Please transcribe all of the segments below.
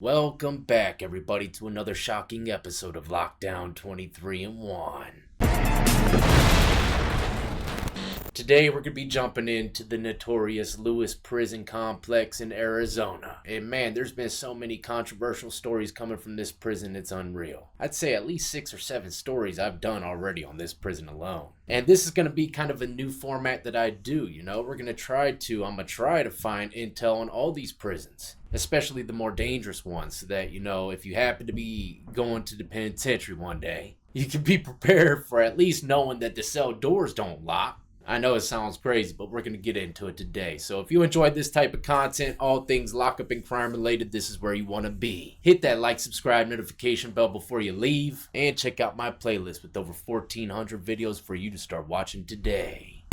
Welcome back, everybody, to another shocking episode of Lockdown 23 and 1. Today, we're going to be jumping into the notorious Lewis Prison Complex in Arizona. And man, there's been so many controversial stories coming from this prison, it's unreal. I'd say at least 6 or 7 stories I've done already on this prison alone. And this is going to be kind of a new format that I do, I'm going to try to find intel on all these prisons, especially the more dangerous ones, so that, if you happen to be going to the penitentiary one day, you can be prepared for at least knowing that the cell doors don't lock. I know it sounds crazy, but we're going to get into it today. So if you enjoyed this type of content, all things lockup and crime related, this is where you want to be. Hit that like, subscribe, notification bell before you leave, and check out my playlist with over 1,400 videos for you to start watching today.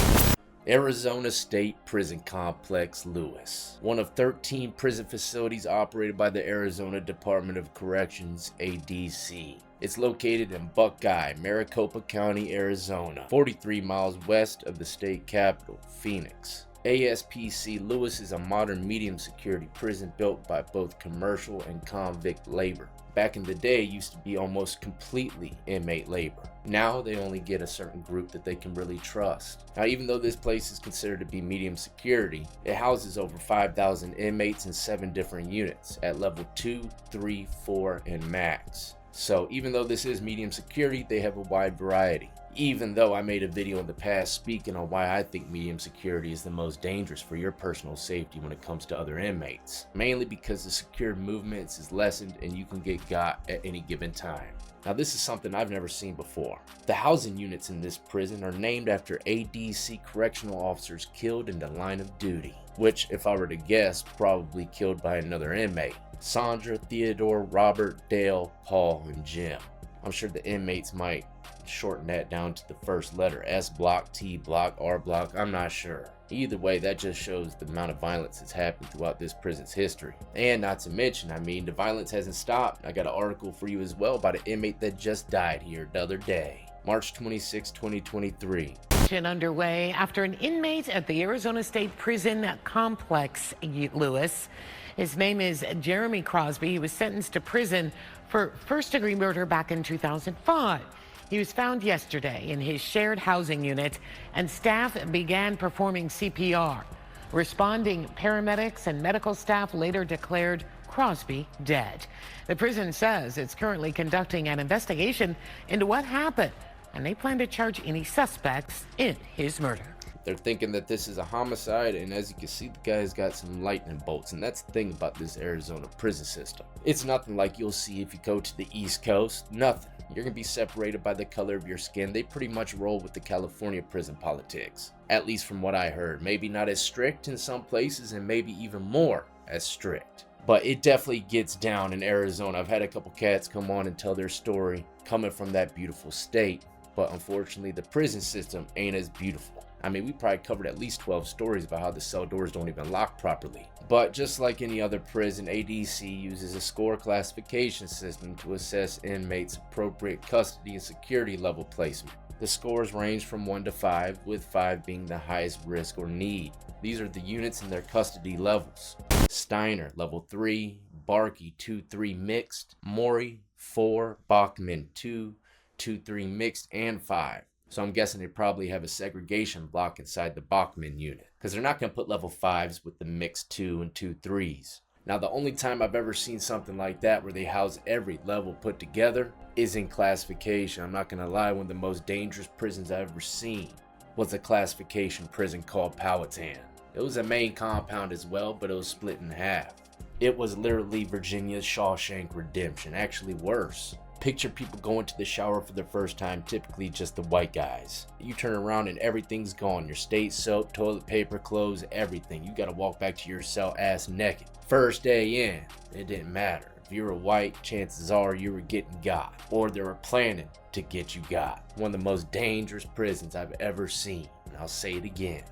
Arizona State Prison Complex, Lewis. One of 13 prison facilities operated by the Arizona Department of Corrections, ADC. It's located in Buckeye, Maricopa County, Arizona, 43 miles west of the state capital, Phoenix. ASPC Lewis is a modern medium security prison built by both commercial and convict labor. Back in the day, it used to be almost completely inmate labor. Now they only get a certain group that they can really trust. Now, even though this place is considered to be medium security, it houses over 5,000 inmates in 7 different units at level 2, 3, 4, and max. So even though this is medium security, they have a wide variety. Even though I made a video in the past speaking on why I think medium security is the most dangerous for your personal safety when it comes to other inmates. Mainly because the secured movements is lessened and you can get got at any given time. Now this is something I've never seen before. The housing units in this prison are named after ADC correctional officers killed in the line of duty. Which, if I were to guess, probably killed by another inmate. Sandra, Theodore, Robert, Dale, Paul, and Jim. I'm sure the inmates might shorten that down to the first letter, S block, T block, R block, I'm not sure. Either way, that just shows the amount of violence that's happened throughout this prison's history. And not to mention, the violence hasn't stopped. I got an article for you as well about an inmate that just died here the other day, March 26, 2023. Underway after an inmate at the Arizona State Prison Complex, Lewis. His name is Jeremy Crosby. He was sentenced to prison for first-degree murder back in 2005. He was found yesterday in his shared housing unit, and staff began performing CPR. Responding paramedics and medical staff later declared Crosby dead. The prison says it's currently conducting an investigation into what happened, and they plan to charge any suspects in his murder. They're thinking that this is a homicide, and as you can see, the guy's got some lightning bolts, and that's the thing about this Arizona prison system. It's nothing like you'll see if you go to the East Coast. Nothing. You're going to be separated by the color of your skin. They pretty much roll with the California prison politics. At least from what I heard. Maybe not as strict in some places, and maybe even more as strict. But it definitely gets down in Arizona. I've had a couple cats come on and tell their story coming from that beautiful state. But unfortunately, the prison system ain't as beautiful. We probably covered at least 12 stories about how the cell doors don't even lock properly. But just like any other prison, ADC uses a score classification system to assess inmates' appropriate custody and security level placement. The scores range from 1 to 5, with 5 being the highest risk or need. These are the units and their custody levels. Steiner, level 3, Barkey, 2-3 mixed, Maury, 4, Bachman, 2, 2-3 mixed, and 5. So I'm guessing they probably have a segregation block inside the Bachman unit, because they're not going to put level 5s with the mixed 2 and 2-3s. Now, the only time I've ever seen something like that where they house every level put together is in classification. I'm not going to lie, one of the most dangerous prisons I've ever seen was a classification prison called Powhatan. It was a main compound as well, but it was split in half. It was literally Virginia's Shawshank Redemption, actually worse. Picture people going to the shower for the first time, typically just the white guys. You turn around and everything's gone. Your state soap, toilet paper, clothes, everything. You gotta walk back to your cell ass naked. First day in, it didn't matter. If you were white, chances are you were getting got. Or they were planning to get you got. One of the most dangerous prisons I've ever seen. And I'll say it again.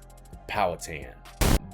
Powhatan.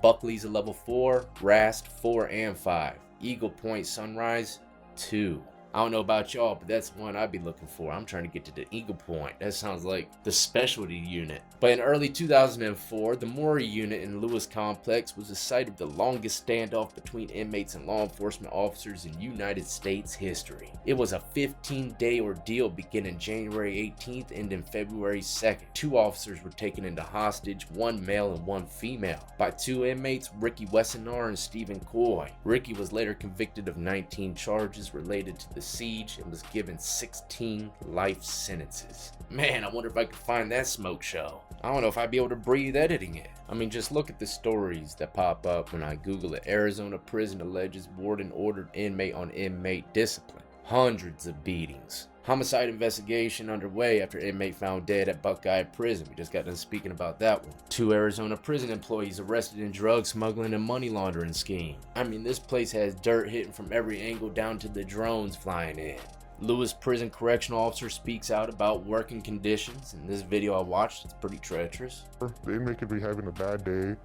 Buckley's a level 4, Rast 4 and 5. Eagle Point Sunrise 2. I don't know about y'all, but that's one I'd be looking for. I'm trying to get to the Eagle Point. That sounds like the specialty unit. But in early 2004, the Maury unit in Lewis Complex was the site of the longest standoff between inmates and law enforcement officers in United States history. It was a 15-day ordeal beginning January 18th, ending February 2nd. 2 officers were taken into hostage, 1 male and 1 female, by 2 inmates, Ricky Wessenar and Stephen Coy. Ricky was later convicted of 19 charges related to the siege and was given 16 life sentences. Man, I wonder if I could find that smoke show. I don't know if I'd be able to breathe editing it. I mean, just look at the stories that pop up when I Google it. Arizona prison alleges warden ordered inmate on inmate discipline. Hundreds of beatings. Homicide investigation underway after inmate found dead at Buckeye prison. We just got done speaking about that one. 2 Arizona prison employees arrested in drug smuggling and money laundering scheme. I mean, this place has dirt hitting from every angle down to the drones flying in. Lewis prison correctional officer speaks out about working conditions. In this video I watched, it's pretty treacherous. The inmate could be having a bad day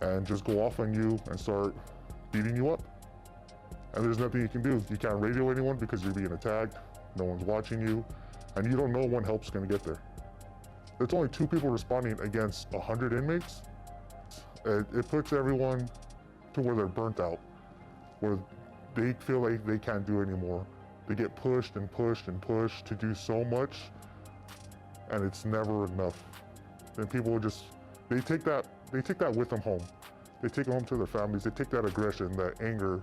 and just go off on you and start beating you up. And there's nothing you can do. You can't radio anyone because you're being attacked. No one's watching you, and you don't know when help's gonna get there. There's only 2 people responding against 100 inmates. It puts everyone to where they're burnt out, where they feel like they can't do anymore. They get pushed and pushed and pushed to do so much, and it's never enough. And people will just, they take that with them home. They take it home to their families. They take that aggression, that anger.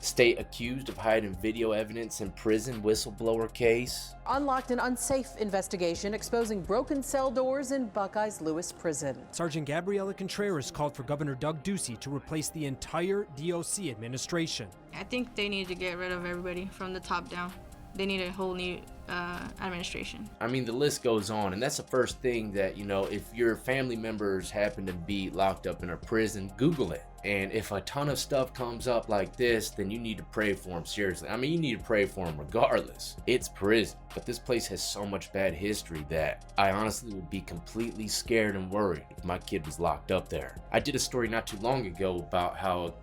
State accused of hiding video evidence in prison whistleblower case. Unlocked an unsafe investigation exposing broken cell doors in Buckeye's Lewis prison. Sergeant Gabriela Contreras called for Governor Doug Ducey to replace the entire DOC administration. I think they need to get rid of everybody from the top down. They need a whole new administration. I mean, the list goes on, and that's the first thing that, you know, if your family members happen to be locked up in a prison, Google it. And if a ton of stuff comes up like this, then you need to pray for them seriously. I mean, you need to pray for them regardless. It's prison, but this place has so much bad history that I honestly would be completely scared and worried if my kid was locked up there. I did a story not too long ago about how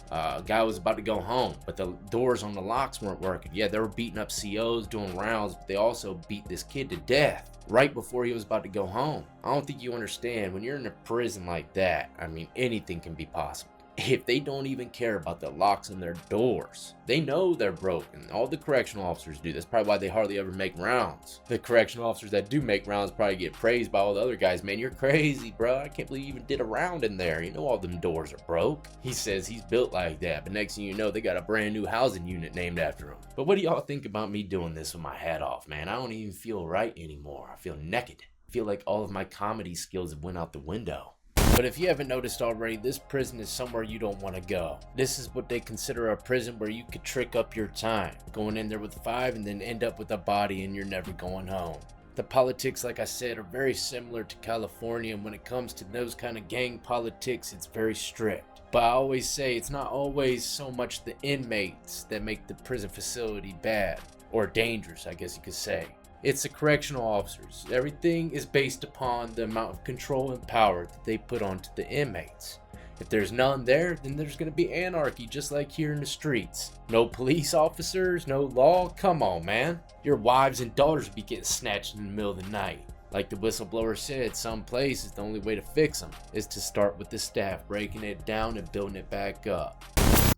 a guy was about to go home, but the doors on the locks weren't working. Yeah, they were beating up COs, doing rounds, but they also beat this kid to death right before he was about to go home. I don't think you understand, when you're in a prison like that, I mean, anything can be possible. If they don't even care about the locks on their doors, they know they're broken. All the correctional officers do. That's probably why they hardly ever make rounds. The correctional officers that do make rounds probably get praised by all the other guys. Man, you're crazy, bro. I can't believe you even did a round in there. You know all them doors are broke. He says he's built like that, but next thing you know, they got a brand new housing unit named after him. But what do y'all think about me doing this with my hat off, man? I don't even feel right anymore. I feel naked. I feel like all of my comedy skills have went out the window. But if you haven't noticed already, this prison is somewhere you don't want to go. This is what they consider a prison where you could trick up your time, going in there with 5 and then end up with a body and you're never going home. The politics, like I said, are very similar to California, and when it comes to those kind of gang politics, it's very strict. But I always say it's not always so much the inmates that make the prison facility bad, or dangerous, I guess you could say. It's the correctional officers. Everything is based upon the amount of control and power that they put onto the inmates. If there's none there, then there's going to be anarchy, just like here in the streets. No police officers, no law. Come on, man. Your wives and daughters will be getting snatched in the middle of the night. Like the whistleblower said, some places the only way to fix them is to start with the staff, breaking it down and building it back up.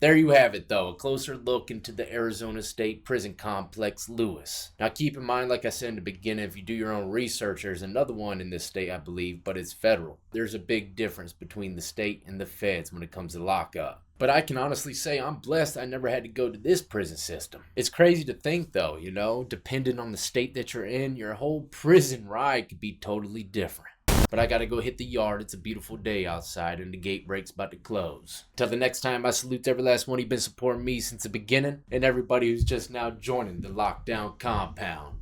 There you have it though, a closer look into the Arizona State Prison Complex, Lewis. Now keep in mind, like I said in the beginning, if you do your own research, there's another one in this state, I believe, but it's federal. There's a big difference between the state and the feds when it comes to lockup. But I can honestly say I'm blessed I never had to go to this prison system. It's crazy to think though, you know, depending on the state that you're in, your whole prison ride could be totally different. But I gotta go hit the yard. It's a beautiful day outside and the gate break's about to close. Till the next time, I salute every last one who's been supporting me since the beginning, and everybody who's just now joining the lockdown compound.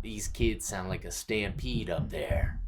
These kids sound like a stampede up there.